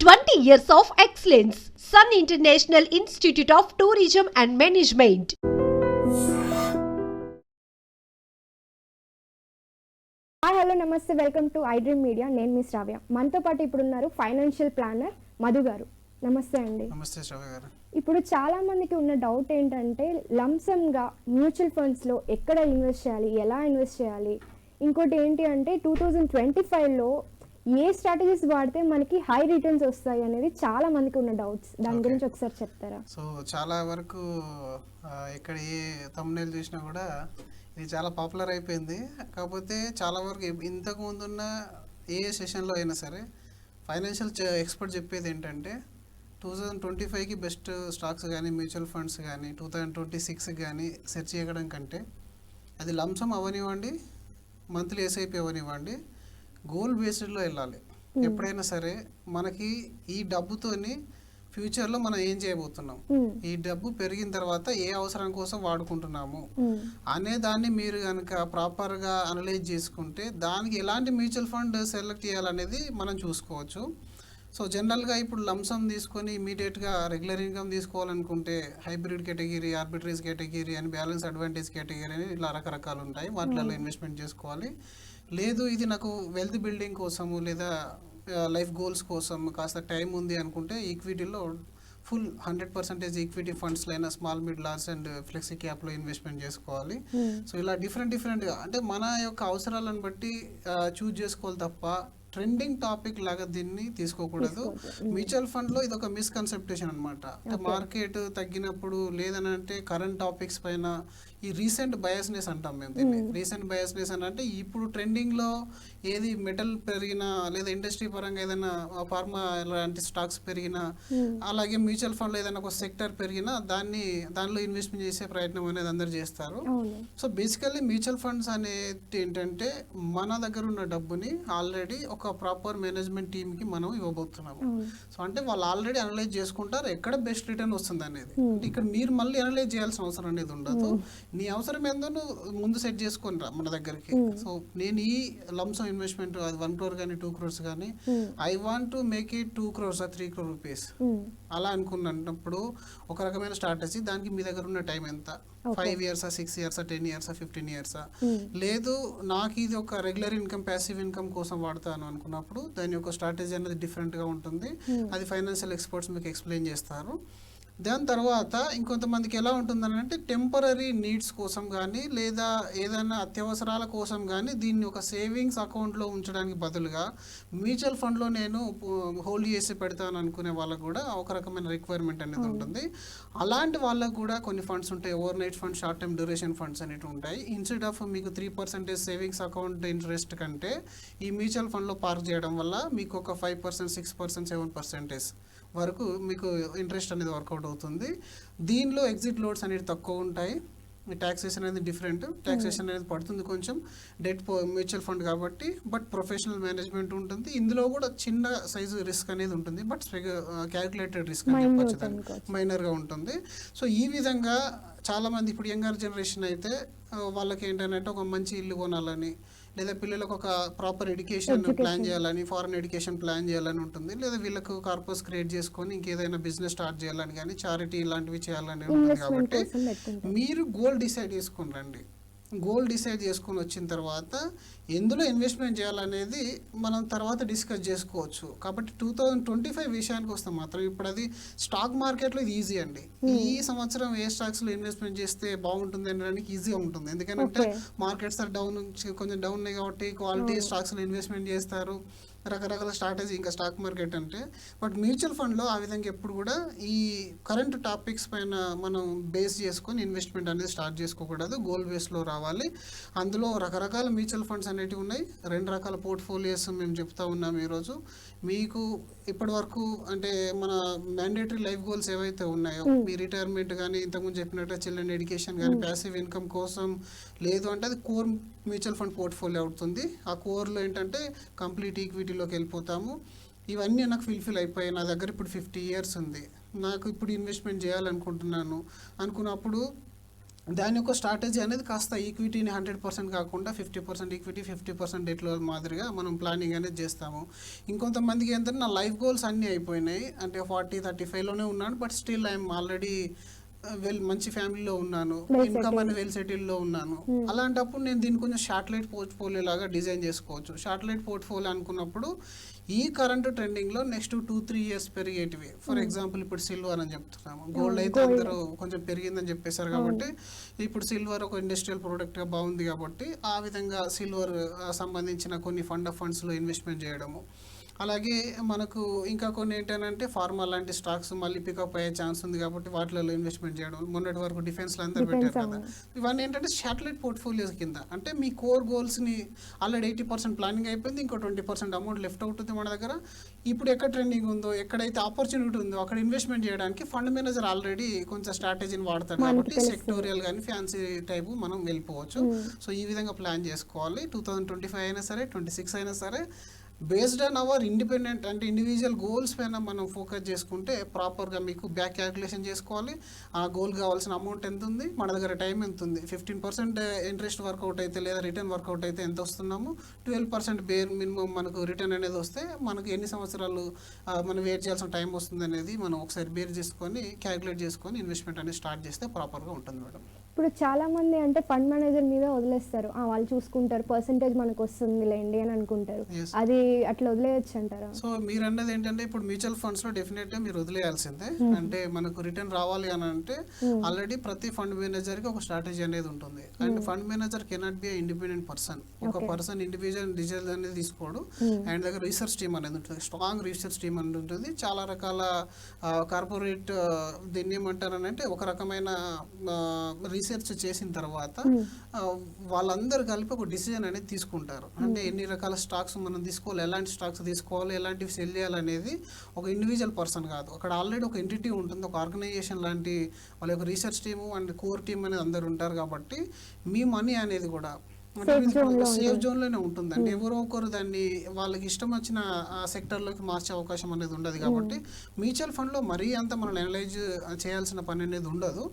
20 years of excellence. Sun International Institute of Tourism and Management. Hi hello నమస్తే, welcome to I Dream Media. నేను మీ శ్రావ్య. మనతో పాటు ఇప్పుడు ఉన్నారు ఫైనాన్షియల్ ప్లానర్ మధు గారు. నమస్తే అండి. నమస్తే శ్రావ్య గారు. ఇప్పుడు చాలా మందికి ఉన్న డౌట్ ఏంటంటే లంసమ్గా మ్యూచువల్ ఫండ్స్లో ఎక్కడ ఇన్వెస్ట్ చేయాలి, ఎలా ఇన్వెస్ట్ చేయాలి, ఇంకోటి ఏంటి అంటే 2025లో ఏ స్ట్రాటజీస్ వాడితే మనకి హై రిటర్న్స్ వస్తాయి అనేది చాలా మందికి ఉన్న డౌట్స్. దాని గురించి ఒకసారి చెప్తారా? సో చాలా వరకు ఇక్కడ ఏ థంబ్నెయిల్ చూసినా కూడా ఇది చాలా పాపులర్ అయిపోయింది. కాకపోతే చాలా వరకు ఇంతకు ముందున్న ఏ సెషన్లో అయినా సరే ఫైనాన్షియల్ ఎక్స్పర్ట్ చెప్పేది ఏంటంటే 2025కి బెస్ట్ స్టాక్స్ కానీ మ్యూచువల్ ఫండ్స్ కానీ 2026కి కానీ సెర్చ్ చేయడం కంటే అది లంసమ్ అవనివ్వండి, మంత్లీ ఎస్ఐపి అవనివ్వండి, గోల్ బేస్డ్లో వెళ్ళాలి. ఎప్పుడైనా సరే మనకి ఈ డబ్బుతోని ఫ్యూచర్లో మనం ఏం చేయబోతున్నాం, ఈ డబ్బు పెరిగిన తర్వాత ఏ అవసరం కోసం వాడుకుంటున్నాము అనే దాన్ని మీరు కనుక ప్రాపర్గా అనలైజ్ చేసుకుంటే దానికి ఎలాంటి మ్యూచువల్ ఫండ్ సెలెక్ట్ చేయాలనేది మనం చూసుకోవచ్చు. సో జనరల్గా ఇప్పుడు లంసమ్ తీసుకొని ఇమీడియట్గా రెగ్యులర్ ఇన్కమ్ తీసుకోవాలనుకుంటే హైబ్రిడ్ కేటగిరీ, ఆర్బిట్రేజ్ కేటగిరీ అని, బ్యాలెన్స్ అడ్వాంటేజ్ కేటగిరీ అని ఇలా రకరకాలు ఉంటాయి. వాటిలలో ఇన్వెస్ట్మెంట్ చేసుకోవాలి. లేదు ఇది నాకు వెల్త్ బిల్డింగ్ కోసము లేదా లైఫ్ గోల్స్ కోసం కాస్త టైం ఉంది అనుకుంటే ఈక్విటీలో ఫుల్ 100% ఈక్విటీ ఫండ్స్లో అయినా small mid large and flexi క్యాప్లో ఇన్వెస్ట్మెంట్ చేసుకోవాలి. సో ఇలా డిఫరెంట్గా అంటే మన యొక్క అవసరాలను బట్టి చూజ్ చేసుకోవాలి తప్ప ట్రెండింగ్ టాపిక్ లాగా దీన్ని తీసుకోకూడదు. మ్యూచువల్ ఫండ్లో ఇది ఒక మిస్కన్సెప్టేషన్ అనమాట. మార్కెట్ తగ్గినప్పుడు లేదని అంటే కరెంట్ టాపిక్స్ పైన ఈ రీసెంట్ బయాస్నెస్ అంటాం మేము దీన్ని. రీసెంట్ బయాస్నెస్ అని అంటే ఇప్పుడు ట్రెండింగ్లో ఏది మెటల్ పెరిగినా లేదా ఇండస్ట్రీ పరంగా ఏదైనా ఫార్మా లాంటి స్టాక్స్ పెరిగినా, అలాగే మ్యూచువల్ ఫండ్లో ఏదైనా ఒక సెక్టర్ పెరిగినా దానిలో ఇన్వెస్ట్మెంట్ చేసే ప్రయత్నం అనేది అందరు చేస్తారు. సో బేసికల్లీ మ్యూచువల్ ఫండ్స్ అనేది ఏంటంటే మన దగ్గర ఉన్న డబ్బుని ఆల్రెడీ ఒక ప్రాపర్ మేనేజ్మెంట్ టీమ్కి మనం ఇవ్వబోతున్నాము. సో అంటే వాళ్ళు ఆల్రెడీ అనలైజ్ చేసుకుంటారు ఎక్కడ బెస్ట్ రిటర్న్ వస్తుంది అనేది. ఇక్కడ మీరు మళ్ళీ అనలైజ్ చేయాల్సిన అవసరం అనేది ఉండదు. నీ అవసరం ఏందో నువ్వు ముందు సెట్ చేసుకొని రా మన దగ్గరికి. సో నేను ఈ లంసమ్ ఇన్వెస్ట్మెంట్ అది 1 crore కానీ 2 crores కానీ I want to make it 2 crores or 3 crore rupees అలా అనుకున్నప్పుడు ఒక రకమైన స్ట్రాటజీ. దానికి మీ దగ్గర ఉన్న టైం ఎంత, 5 years, 6 years, 10 years, 15 years, లేదు నాకు ఇది ఒక రెగ్యులర్ ఇన్కమ్, ప్యాసివ్ ఇన్కమ్ కోసం వాడతాను అనుకున్నప్పుడు దాని యొక్క స్ట్రాటజీ అనేది డిఫరెంట్గా ఉంటుంది. అది ఫైనాన్షియల్ ఎక్స్పర్ట్స్ మీకు ఎక్స్ప్లెయిన్ చేస్తారు. దాని తర్వాత ఇంకొంతమందికి ఎలా ఉంటుందని అంటే టెంపరీ నీడ్స్ కోసం కానీ లేదా ఏదైనా అత్యవసరాల కోసం కానీ దీన్ని ఒక సేవింగ్స్ అకౌంట్లో ఉంచడానికి బదులుగా మ్యూచువల్ ఫండ్లో నేను హోల్డ్ చేసి పెడతాను అనుకునే వాళ్ళకు కూడా ఒక రకమైన రిక్వైర్మెంట్ అనేది ఉంటుంది. అలాంటి వాళ్ళకు కూడా కొన్ని ఫండ్స్ ఉంటాయి. Over night funds, short time duration funds అనేవి ఉంటాయి. ఇన్స్టెడ్ ఆఫ్ మీకు 3% సేవింగ్స్ అకౌంట్ ఇంట్రెస్ట్ కంటే ఈ మ్యూచువల్ ఫండ్లో పార్క్ చేయడం వల్ల మీకు ఒక 5%, 6%, 7% వరకు మీకు ఇంట్రెస్ట్ అనేది వర్కౌట్ అవుతుంది. దీనిలో ఎగ్జిట్ లోడ్స్ అనేవి తక్కువ ఉంటాయి. ట్యాక్సేషన్ అనేది డిఫరెంట్, ట్యాక్సేషన్ అనేది పడుతుంది కొంచెం డెట్ మ్యూచువల్ ఫండ్ కాబట్టి. బట్ ప్రొఫెషనల్ మేనేజ్మెంట్ ఉంటుంది. ఇందులో కూడా చిన్న సైజు రిస్క్ అనేది ఉంటుంది, బట్ క్యాలిక్యులేటెడ్ రిస్క్ అని చెప్పొచ్చు, దాన్ని మైనర్గా ఉంటుంది. సో ఈ విధంగా చాలామంది ఇప్పుడు యంగర్ జనరేషన్ అయితే వాళ్ళకి ఏంటంటే ఒక మంచి ఇల్లు కొనాలని, లేదా పిల్లలకు ఒక ప్రాపర్ ఎడ్యుకేషన్ ప్లాన్ చేయాలని, ఫారెన్ ఎడ్యుకేషన్ ప్లాన్ చేయాలని ఉంటుంది. లేదా వీళ్ళకు కార్పస్ క్రియేట్ చేసుకొని ఇంకేదైనా బిజినెస్ స్టార్ట్ చేయాలని కానీ, చారిటీ ఇలాంటివి చేయాలని ఉంటుంది. కాబట్టి మీరు గోల్ డిసైడ్ చేసుకుని రండి. గోల్ డిసైడ్ చేసుకొని వచ్చిన తర్వాత ఎందులో ఇన్వెస్ట్మెంట్ చేయాలనేది మనం తర్వాత డిస్కస్ చేసుకోవచ్చు. కాబట్టి 2025 విషయానికి వస్తే మాత్రం ఇప్పుడు అది స్టాక్ మార్కెట్లో ఇది ఈజీ అండి. ఈ సంవత్సరం ఏ స్టాక్స్లో ఇన్వెస్ట్మెంట్ చేస్తే బాగుంటుంది అనడానికి ఈజీగా ఉంటుంది. ఎందుకంటే మార్కెట్స్ కొంచెం డౌన్ ఉన్నాయి కాబట్టి క్వాలిటీ స్టాక్స్లో ఇన్వెస్ట్మెంట్ చేస్తారు. రకరకాల స్ట్రాటజీ ఇంకా స్టాక్ మార్కెట్ అంటే. బట్ మ్యూచువల్ ఫండ్లో ఆ విధంగా ఎప్పుడు కూడా ఈ కరెంట్ టాపిక్స్ పైన మనం బేస్ చేసుకొని ఇన్వెస్ట్మెంట్ అనేది స్టార్ట్ చేసుకోకూడదు. గోల్ బేస్లో రావాలి. అందులో రకరకాల మ్యూచువల్ ఫండ్స్ అనేటివి ఉన్నాయి. 2 రకాల పోర్ట్ఫోలియోస్ మేము చెప్తా ఉన్నాం ఈరోజు. మీకు ఇప్పటి వరకు అంటే మన మ్యాండేటరీ లైఫ్ గోల్స్ ఏవైతే ఉన్నాయో, మీ రిటైర్మెంట్ కానీ, ఇంతకుముందు చెప్పినట్టు చిల్డ్రన్ ఎడ్యుకేషన్ కానీ, ప్యాసివ్ ఇన్కమ్ కోసం లేదు అంటే అది కోర్ మ్యూచువల్ ఫండ్ పోర్ట్ఫోలియో అవుతుంది. ఆ కోర్లో ఏంటంటే కంప్లీట్ ఈక్విటీలోకి వెళ్ళిపోతాము. ఇవన్నీ నాకు ఫుల్ఫిల్ అయిపోయాయి. నా దగ్గర ఇప్పుడు 50 years ఉంది, నాకు ఇప్పుడు ఇన్వెస్ట్మెంట్ చేయాలనుకుంటున్నాను అనుకున్నప్పుడు దాని యొక్క స్ట్రాటజీ అనేది కాస్త ఈక్విటీని 100% కాకుండా 50% ఈక్విటీ 50% డెట్లో మాదిరిగా మనం ప్లానింగ్ అనేది చేస్తాము. ఇంకొంతమందికి ఏంటంటే నా లైఫ్ గోల్స్ అన్నీ అయిపోయినాయి, అంటే 40-35లోనే ఉన్నాను, బట్ స్టిల్ ఐఎమ్ ఆల్రెడీ మంచి ఫ్యామిలీలో ఉన్నాను, ఇన్కమ్ అనేది వెల్ సెటిల్డ్లో ఉన్నాను. అలాంటప్పుడు నేను దీన్ని కొంచెం షార్ట్లైట్ పోర్ట్ఫోలియో లాగా డిజైన్ చేసుకోవచ్చు. షార్ట్లైట్ పోర్ట్ఫోలియో అనుకున్నప్పుడు ఈ కరెంట్ ట్రెండింగ్లో నెక్స్ట్ 2-3 ఇయర్స్ పెరిగేటివి, ఫర్ ఎగ్జాంపుల్ ఇప్పుడు సిల్వర్ అని చెప్తున్నాము, గోల్డ్ అయితే అందరూ కొంచెం పెరిగిందని చెప్పేశారు కాబట్టి ఇప్పుడు సిల్వర్ ఒక ఇండస్ట్రియల్ ప్రోడక్ట్గా బాగుంది కాబట్టి ఆ విధంగా సిల్వర్ సంబంధించిన కొన్ని ఫండ్ ఆఫ్ ఫండ్స్లో ఇన్వెస్ట్మెంట్ చేయడము. అలాగే మనకు ఇంకా కొన్ని ఏంటంటే ఫార్మా లాంటి స్టాక్స్ మళ్ళీ పికప్ అయ్యే ఛాన్స్ ఉంది కాబట్టి వాటిలో ఇన్వెస్ట్మెంట్ చేయడం. మొన్నటి వరకు డిఫెన్స్లో అంతా పెట్టారు కదా, ఇవన్నీ ఏంటంటే శాటిలైట్ పోర్ట్ఫోలియోస్ కింద. అంటే మీ కోర్ గోల్స్ని ఆల్రెడీ 80% ప్లానింగ్ అయిపోయింది, ఇంకో 20% అమౌంట్ లెఫ్ట్ అవుతుంది మన దగ్గర. ఇప్పుడు ఎక్కడ ట్రెండింగ్ ఉందో, ఎక్కడైతే ఆపర్చునిటీ ఉందో అక్కడ ఇన్వెస్ట్మెంట్ చేయడానికి ఫండ్ మేనేజర్ ఆల్రెడీ కొంచెం స్ట్రాటజీని వాడతాడు కాబట్టి సెక్టోరియల్ కానీ ఫ్యాన్సీ టైపు మనం వెళ్ళిపోవచ్చు. సో ఈ విధంగా ప్లాన్ చేసుకోవాలి. 2025 అయినా సరే 26 అయినా సరే బేస్డ్ ఆన్ అవర్ ఇండిపెండెంట్ అంటే ఇండివిజువల్ గోల్స్ పైన మనం ఫోకస్ చేసుకుంటే ప్రాపర్గా మీకు బ్యాక్ క్యాల్కులేషన్ చేసుకోవాలి. ఆ గోల్ కావాల్సిన అమౌంట్ ఎంత ఉంది, మన దగ్గర టైం ఎంత ఉంది, 15% ఇంట్రెస్ట్ వర్కౌట్ అయితే లేదా రిటర్న్ వర్కౌట్ అయితే ఎంత వస్తున్నాము, 12% బేర్ మినిమం మనకు రిటర్న్ అనేది వస్తే మనకు ఎన్ని సంవత్సరాలు మనం వెయిట్ చేయాల్సిన టైం వస్తుంది అనేది మనం ఒకసారి బేర్ చేసుకొని క్యాల్కులేట్ చేసుకొని ఇన్వెస్ట్మెంట్ అనేది స్టార్ట్ చేస్తే ప్రాపర్గా ఉంటుంది మేడం. ఇప్పుడు చాలా మంది అంటే ఫండ్ మేనేజర్ మీద వదిలేస్తారు, వాళ్ళు చూసుకుంటారు, పర్సంటేజ్ మనకు వస్తుంది లేండి అని అనుకుంటారు. అది అట్లా వదిలేయచ్చు అంటారా? సో మీరు అన్నది ఏంటంటే ఇప్పుడు మ్యూచువల్ ఫండ్స్ లో డెఫినెట్ గా మీరు వదిలేయాల్సిందే. అంటే మనకు రిటర్న్ రావాలి అని అంటే ఆల్రెడీ ప్రతి ఫండ్ మేనేజర్ కి ఒక స్ట్రాటజీ అనేది ఉంటుంది. And fund manager cannot be independent person. ఒక పర్సన్ ఇండివిజువల్ డిసిజన్ అనేది తీసుకోడు. అండ్ దగ్గర రీసెర్చ్ టీమ్ అనేది ఉంటుంది, స్ట్రాంగ్ రీసెర్చ్ టీమ్ అనేది ఉంటుంది. చాలా రకాల కార్పొరేట్ దీన్ని ఏమంటారు అంటే ఒక రకమైన రీసెర్చ్ చేసిన తర్వాత వాళ్ళందరూ కలిపి ఒక డిసిజన్ అనేది తీసుకుంటారు. అంటే ఎన్ని రకాల స్టాక్స్ మనం తీసుకోవాలి, ఎలాంటి స్టాక్స్ తీసుకోవాలి, ఎలాంటివి సెల్ చేయాలనేది ఒక ఇండివిజువల్ పర్సన్ కాదు, అక్కడ ఆల్రెడీ ఒక ఎంటిటీ ఉంటుంది, ఒక ఆర్గనైజేషన్ లాంటి వాళ్ళ యొక్క research team and core team అనేది అందరు ఉంటారు. కాబట్టి మీ మనీ అనేది కూడా సేఫ్ జోన్లోనే ఉంటుంది. అంటే ఎవరో ఒకరు దాన్ని వాళ్ళకి ఇష్టం వచ్చిన సెక్టర్లోకి మార్చే అవకాశం అనేది ఉండదు. కాబట్టి మ్యూచువల్ ఫండ్లో మరీ అంత మనం అనలైజ్ చేయాల్సిన పని అనేది ఉండదు.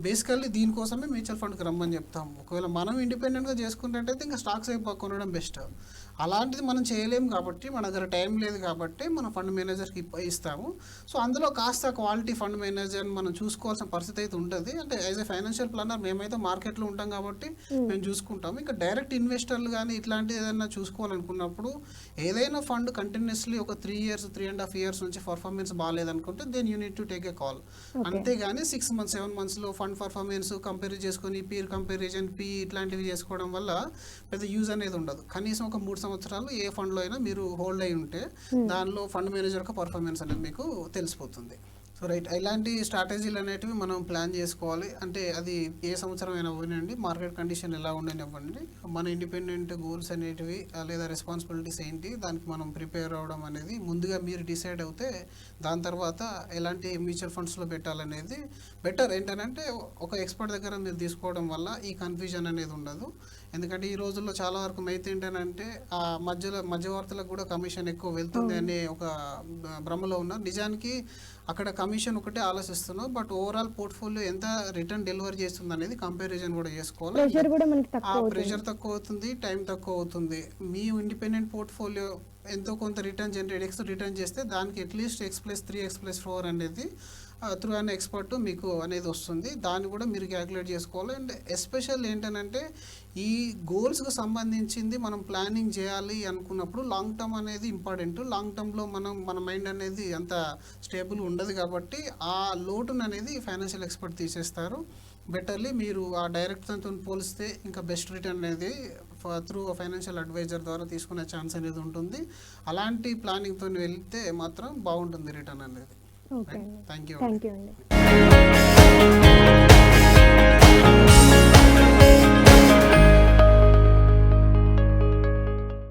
బేసికల్లీ దీనికోసమే మ్యూచువల్ ఫండ్కి రమ్మని చెప్తాము. ఒకవేళ మనం ఇండిపెండెంట్గా చేసుకుంటే ఇంకా స్టాక్స్ అయిపో కొనడం బెస్ట్. అలాంటిది మనం చేయలేము కాబట్టి మన దగ్గర టైం లేదు కాబట్టి మనం ఫండ్ మేనేజర్కి ఇస్తాము. సో అందులో కాస్త క్వాలిటీ ఫండ్ మేనేజర్ని మనం చూసుకోవాల్సిన పరిస్థితి అయితే ఉంటుంది. అంటే యాజ్ ఏ ఫైనాన్షియల్ ప్లానర్ మేమైతే మార్కెట్లో ఉంటాం కాబట్టి మేము చూసుకుంటాము. ఇంకా డైరెక్ట్ ఇన్వెస్టర్లు కానీ ఇట్లాంటిది ఏదైనా చూసుకోవాలనుకున్నప్పుడు ఏదైనా ఫండ్ కంటిన్యూస్లీ ఒక 3 years 3.5 years నుంచి పర్ఫార్మెన్స్ బాగాలేదనుకుంటే then you need to take a call. అంతేగాని 6 months 7 monthsలో ఫండ్ పర్ఫార్మెన్స్ కంపేర్ చేసుకొని పీర్ కంపారిజన్ ఇట్లాంటివి చేసుకోవడం వల్ల పెద్ద యూజ్ అనేది ఉండదు. కనీసం ఒక 3 సంవత్సరాలు ఏ ఫండ్లో అయినా మీరు హోల్డ్ అయి ఉంటే దానిలో ఫండ్ మేనేజర్ యొక్క పర్ఫార్మెన్స్ అనేది మీకు తెలిసిపోతుంది. సో రైట్, ఇలాంటి స్ట్రాటజీలు అనేటివి మనం ప్లాన్ చేసుకోవాలి. అంటే అది ఏ సంవత్సరం అయినా ఇవ్వండి, మార్కెట్ కండిషన్ ఎలా ఉండనివ్వండి, మన ఇండిపెండెంట్ గోల్స్ అనేటివి లేదా రెస్పాన్సిబిలిటీస్ ఏంటి దానికి మనం ప్రిపేర్ అవ్వడం అనేది ముందుగా మీరు డిసైడ్ అవుతే దాని తర్వాత ఎలాంటి మ్యూచువల్ ఫండ్స్లో పెట్టాలనేది బెటర్. ఏంటంటే ఒక ఎక్స్పర్ట్ దగ్గర మీరు తీసుకోవడం వల్ల ఈ కన్ఫ్యూజన్ అనేది ఉండదు. ఎందుకంటే ఈ రోజుల్లో చాలా వరకు మైతే ఏంటంటే ఆ మధ్యవర్తులకు కూడా కమిషన్ ఎక్కువ వెళ్తుంది అనే ఒక భ్రమలో ఉన్నారు. నిజానికి అక్కడ కమిషన్ ఒకటే ఆలోచిస్తున్నాం, బట్ ఓవరాల్ పోర్ట్ఫోలియో ఎంత రిటర్న్ డెలివరీ చేస్తుంది అనేది కంపారిజన్ కూడా చేసుకోవాలి. ప్రెషర్ తక్కువ అవుతుంది, టైం తక్కువ అవుతుంది. మీ ఇండిపెండెంట్ పోర్ట్ఫోలియో ఎంతో కొంత రిటర్న్ జనరేట్ రిటర్న్ చేస్తే దానికి అట్లీస్ట్ X+3 X+4 అనేది త్రూ అన్ ఎక్స్పర్ట్ మీకు అనేది వస్తుంది. దాన్ని కూడా మీరు క్యాలిక్యులేట్ చేసుకోవాలి. అండ్ ఎస్పెషల్ ఏంటంటే ఈ గోల్స్కి సంబంధించింది మనం ప్లానింగ్ చేయాలి అనుకున్నప్పుడు లాంగ్ టర్మ్ అనేది ఇంపార్టెంట్. లాంగ్ టర్మ్లో మన మైండ్ అనేది అంత స్టేబుల్ ఉండదు కాబట్టి ఆ లోటును అనేది ఫైనాన్షియల్ ఎక్స్పర్ట్ తీసేస్తారు. బెటర్లీ మీరు ఆ డైరెక్టర్తో పోలిస్తే ఇంకా బెస్ట్ రిటర్న్ అనేది త్రూ ఫైనాన్షియల్ అడ్వైజర్ ద్వారా తీసుకునే ఛాన్స్ అనేది ఉంటుంది. అలాంటి ప్లానింగ్తో వెళ్తే మాత్రం బాగుంటుంది రిటర్న్ అనేది. Okay, thank you. Thank you అండి.